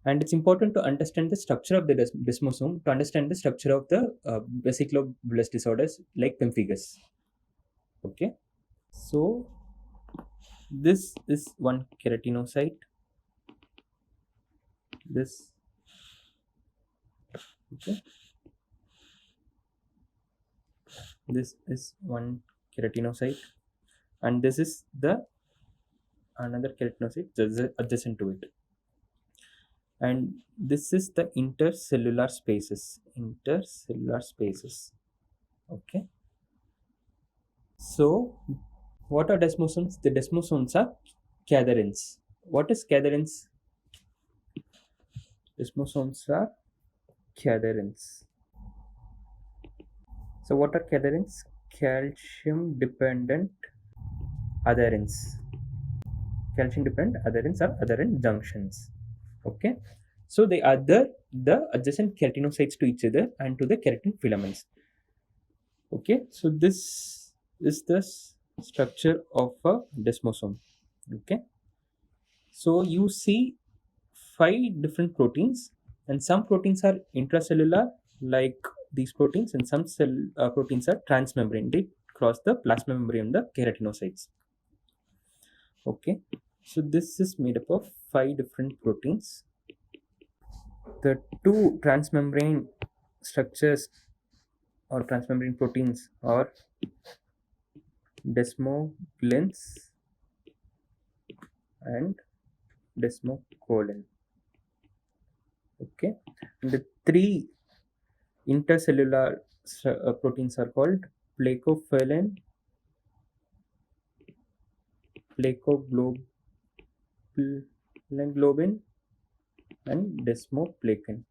And it's important to understand the structure of the desmosome to understand the structure of the vesiculobullous disorders like pemphigus. Okay, so this is one keratinocyte. This, okay, this is one keratinocyte, and this is the another keratinocyte adjacent to it, and this is the intercellular spaces. Okay, so what are desmosomes? The desmosomes are cadherins. What is cadherins? Desmosomes are cadherins. So what are cadherins? Calcium dependent adherins. Calcium dependent adherins are adherent junctions. Okay, so they are the adjacent keratinocytes to each other and to the keratin filaments. Okay, so this is the structure of a desmosome. Okay, so you see 5 different proteins, and some proteins are intracellular, like these proteins, and some proteins are transmembrane. They cross the plasma membrane of the keratinocytes. Okay, so this is made up of 5 different proteins. The two transmembrane structures or transmembrane proteins are desmoglins and desmocolin. Okay, and the 3 intercellular proteins are called plakophilin, plakoglobin, and desmoplakin.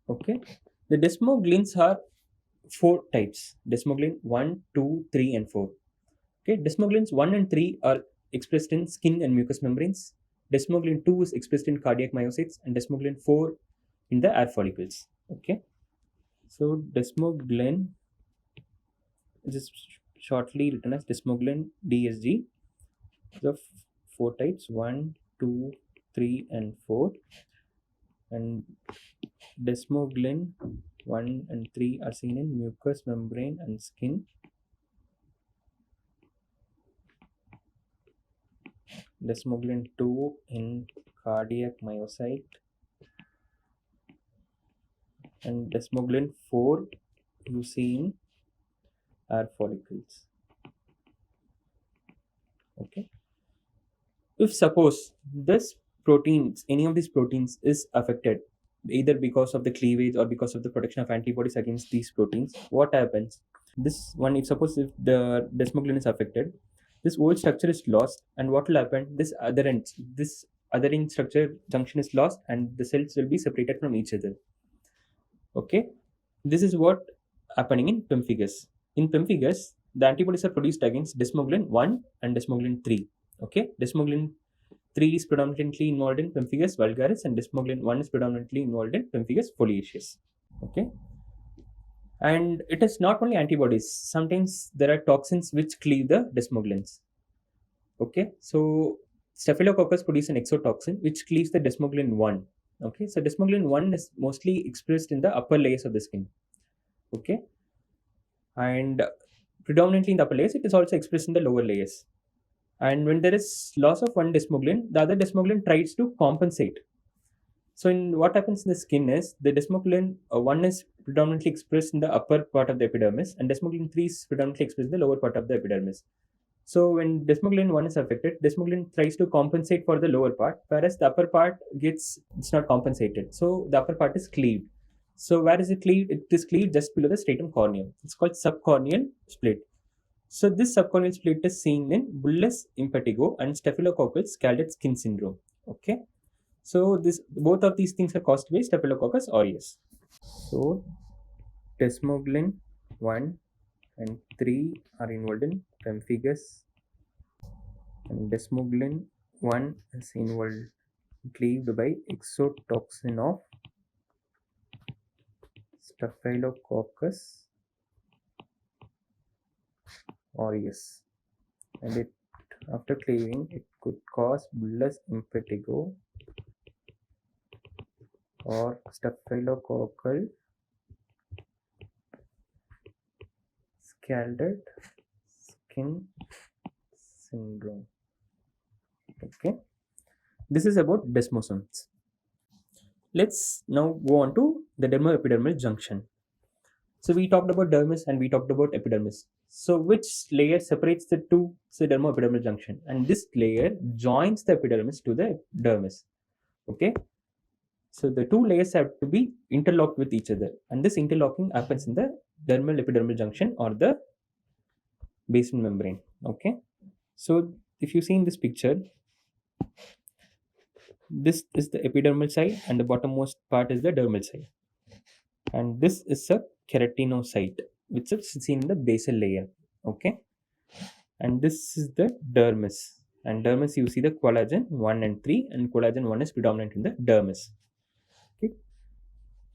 Okay, the desmoglins are 4 types: desmoglin 1, 2, 3, and 4. Okay, desmoglins 1 and 3 are expressed in skin and mucous membranes. Desmoglin 2 is expressed in cardiac myocytes, and desmoglin 4 in the air follicles. Okay, so desmoglin is shortly written as desmoglin DSG. The 4 types: 1, 2, 3, and 4. And desmoglin 1 and 3 are seen in mucous membrane and skin. Desmoglin 2 in cardiac myocyte, and desmoglin 4 you see in air follicles. Okay, if suppose this proteins, any of these proteins is affected, either because of the cleavage or because of the production of antibodies against these proteins, what happens? This one, if suppose if the desmoglin is affected, this old structure is lost, and what will happen? This othering structure junction is lost, and the cells will be separated from each other. Okay, this is what happening in pemphigus. In pemphigus, the antibodies are produced against desmoglin 1 and desmoglin 3. Okay, desmoglin 3 is predominantly involved in pemphigus vulgaris, and desmoglin 1 is predominantly involved in pemphigus foliaceus. Okay, and it is not only antibodies. Sometimes there are toxins which cleave the desmoglins. Okay, so staphylococcus produce an exotoxin which cleaves the desmoglin 1. Okay, so desmoglin 1 is mostly expressed in the upper layers of the skin. Okay, and predominantly in the upper layers, it is also expressed in the lower layers. And when there is loss of one desmoglin, the other desmoglin tries to compensate. So in what happens in the skin is the desmoglin 1 is predominantly expressed in the upper part of the epidermis, and desmoglin 3 is predominantly expressed in the lower part of the epidermis. So when desmoglin 1 is affected, desmoglin tries to compensate for the lower part, whereas the upper part it's not compensated. So the upper part is cleaved. So where is it cleaved? It is cleaved just below the stratum corneum. It's called subcorneal split. So this subcorneal split is seen in bullous impetigo and staphylococcus scalded skin syndrome. Okay. So this both of these things are caused by Staphylococcus aureus. So desmoglin 1 and 3 are involved in pemphigus, and desmoglin 1 is involved cleaved by exotoxin of Staphylococcus aureus, and it after cleaving it could cause bullous impetigo or staphylococcal scalded skin syndrome. Okay, this is about desmosomes. Let's now go on to the dermoepidermal junction. So we talked about dermis and we talked about epidermis. So which layer separates the two? So dermoepidermal junction, and this layer joins the epidermis to the dermis. Okay, so the two layers have to be interlocked with each other, and this interlocking happens in the dermal epidermal junction or the basal membrane. Okay, so if you see in this picture, this is the epidermal side, and the bottommost part is the dermal side, and this is a keratinocyte which is seen in the basal layer. Okay, and this is the dermis, and dermis you see the collagen 1 and 3, and collagen 1 is predominant in the dermis. Okay,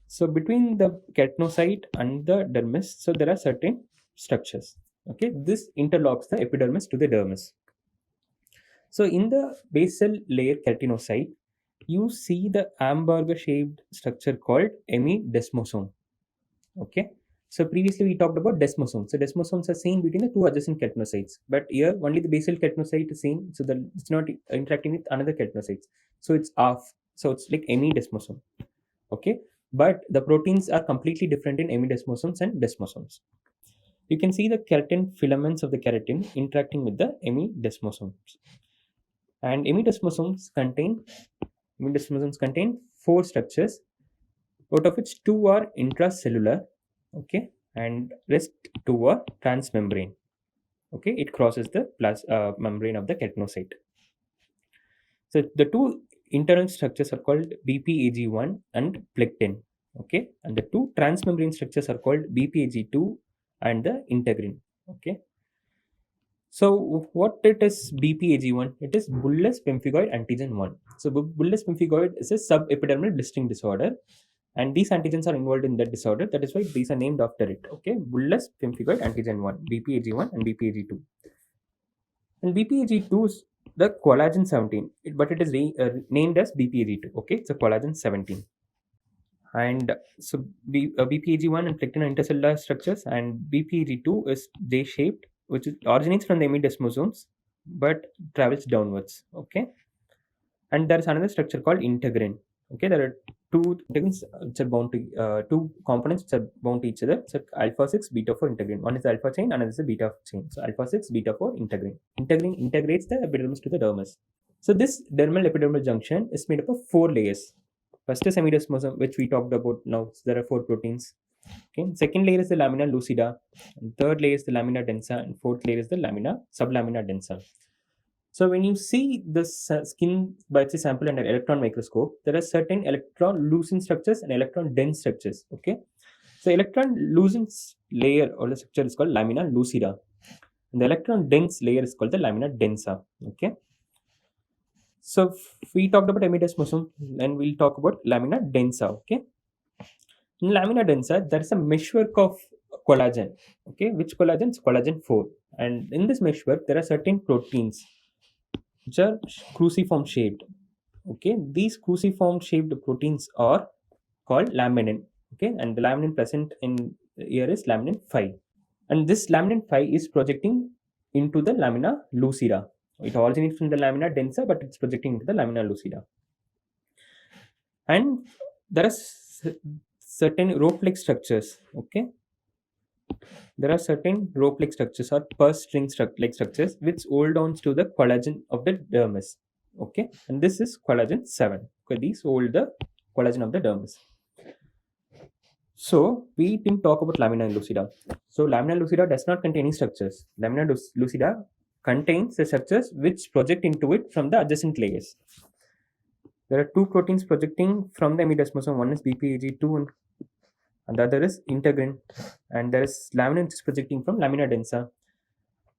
so between the keratinocyte and the dermis, so there are certain structures. Okay, this interlocks the epidermis to the dermis. So in the basal layer keratinocyte, you see the hamburger shaped structure called hemidesmosome. Okay, so previously we talked about desmosomes. So desmosomes are seen between the two adjacent keratinocytes, but here only the basal keratinocyte is seen, so that it's not interacting with another keratinocytes. So it's off. So it's like hemidesmosome. Okay, but the proteins are completely different in hemidesmosomes and desmosomes. You can see the keratin filaments of the keratin interacting with the hemidesmosomes, and hemidesmosomes contain four structures, out of which two are intracellular. Okay, and rest two are transmembrane. Okay, it crosses the membrane of the keratinocyte. So the two internal structures are called BPAG1 and plectin. Okay, and the two transmembrane structures are called BPAG2 and the integrin. Okay, so what it is BPAG1? It is bullous pemphigoid antigen 1. So bullous pemphigoid is a subepidermal distinct disorder, and these antigens are involved in that disorder. That is why these are named after it. Okay, bullous pemphigoid antigen 1, BPAG1 and BPAG2. And BPAG2 is the collagen 17, but it is named as BPAG2. Okay, it's a collagen 17. And so BPAG1 and plectin are intercellular structures, and BPAG2 is J shaped, which originates from the hemidesmosomes but travels downwards. Okay, and there is another structure called integrin. Okay, there are two integrins which are bound to two components which are bound to each other. So alpha 6 beta 4 integrin. One is the alpha chain, another is the beta chain. So alpha 6 beta 4 integrin. Integrin integrates the epidermis to the dermis. So this dermal epidermal junction is made up of four layers. First is hemidesmosome, which we talked about now. So there are four proteins. Okay. Second layer is the lamina lucida. And third layer is the lamina densa, and fourth layer is the lamina sublamina densa. So when you see the skin biopsy sample under electron microscope, there are certain electron lucent structures and electron dense structures. Okay. So electron lucent layer or the structure is called lamina lucida, and the electron dense layer is called the lamina densa. Okay. So we talked about hemidesmosome, and we'll talk about lamina densa. Okay. In lamina densa, there is a meshwork of collagen. Okay, which collagen? It's collagen 4. And in this meshwork, there are certain proteins which are cruciform shaped. Okay, these cruciform shaped proteins are called laminin. Okay, and the laminin present in here is laminin 5. And this laminin 5 is projecting into the lamina lucida. It originates from the lamina densa, but it's projecting into the lamina lucida. And there are certain rope-like structures. Okay, there are certain rope-like structures or purse string-like structures which hold on to the collagen of the dermis. Okay, and this is collagen 7. Okay, these hold the collagen of the dermis. So we didn't talk about lamina lucida. So lamina lucida does not contain any structures. Lamina lucida contains the structures which project into it from the adjacent layers. There are two proteins projecting from the hemidesmosome. One is BPAG2 and the other is integrin, and there is laminin which is projecting from lamina densa.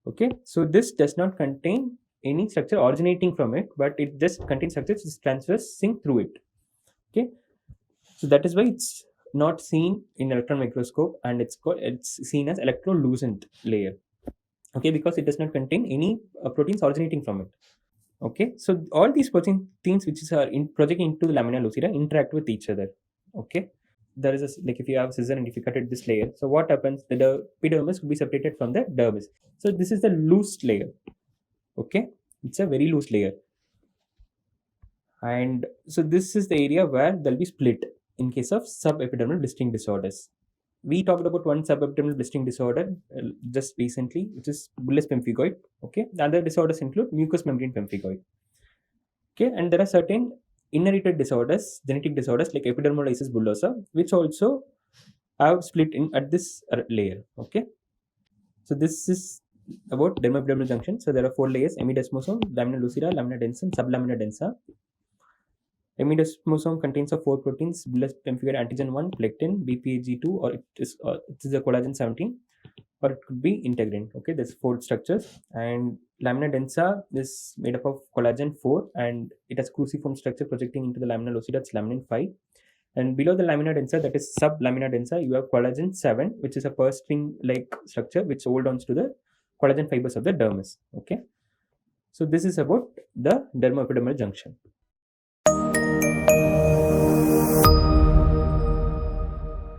Okay, so this does not contain any structure originating from it, but it just contains structures which is transversing through it. Okay, so that is why it's not seen in electron microscope, and it's seen as electrolucent layer. Okay, because it does not contain any proteins originating from it. Okay, so all these proteins which are projecting into the lamina lucida interact with each other. Okay, there is a, like if you have a scissor and if you cut it this layer, so what happens? The epidermis will be separated from the dermis. So this is the loose layer. Okay, it's a very loose layer, and so this is the area where there'll be split in case of subepidermal blistering disorders. We talked about one subepidermal blistering disorder just recently, which is bullous pemphigoid. Okay, the other disorders include mucous membrane pemphigoid. Okay, and there are certain inherited disorders, genetic disorders like epidermolysis bullosa, which also have split in at this layer. Okay, so this is about dermoepidermal junction. So there are four layers: hemidesmosome, lamina lucida, lamina densa, and sublamina densa. Hemidesmosome contains of four proteins: bullous pemphigoid antigen 1, plectin, BPAG2, or it is a collagen 17, or it could be integrin. Okay, there's four structures, and lamina densa is made up of collagen 4, and it has cruciform structure projecting into the lamina lucida. It's laminin 5, and below the lamina densa, that is sublamina densa, you have collagen 7, which is a purse string like structure which holds on to the collagen fibers of the dermis. Okay, so this is about the dermoepidermal junction.